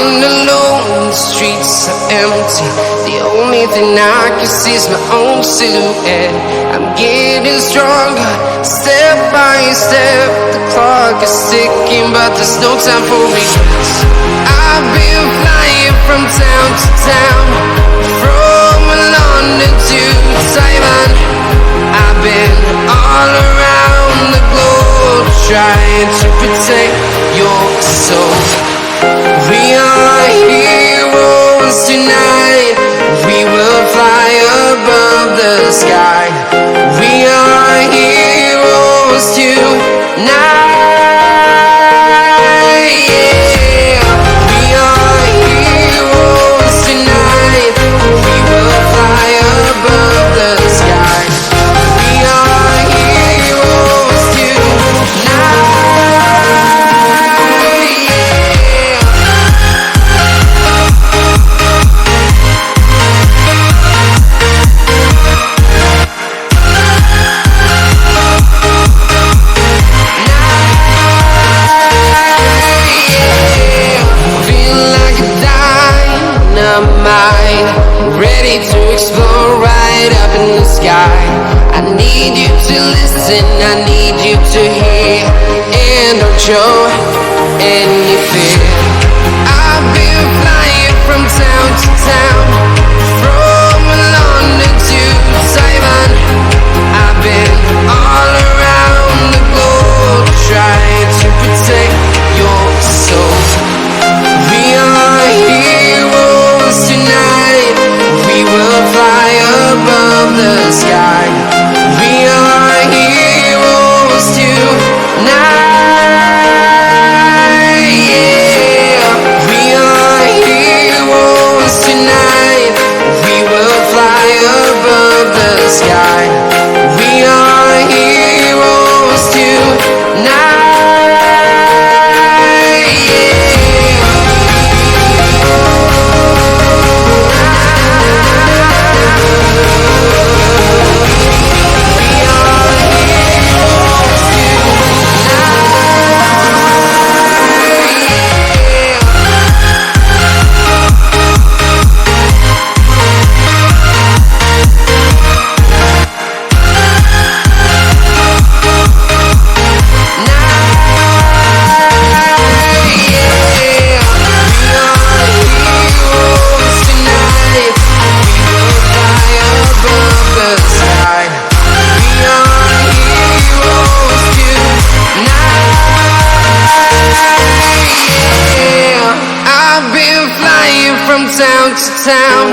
walking alone, the streets are empty. The only thing I can see is my own silhouette. I'm getting stronger, step by step. The clock is ticking, but there's no time for regrets. I've been flying from town to town, from London to Taiwan. I've been all around the globe, trying to protect your soul. We are heroes tonight. We will fly above the sky. We are heroes tonight. Yeah. We are heroes tonight. We will fly above the sky. We are heroes tonight. Ready to explore right up in the sky. I need you to listen, I need you to hear, and don't show any fear. I've been flying from town to town, from London to Taiwan. I've been all around the globe, trying to protect your soul. We are heroes tonight. We will fly above the sky. We are heroes tonight. Yeah. We are heroes tonight. We will fly above the sky. We are heroes tonight. From town to town,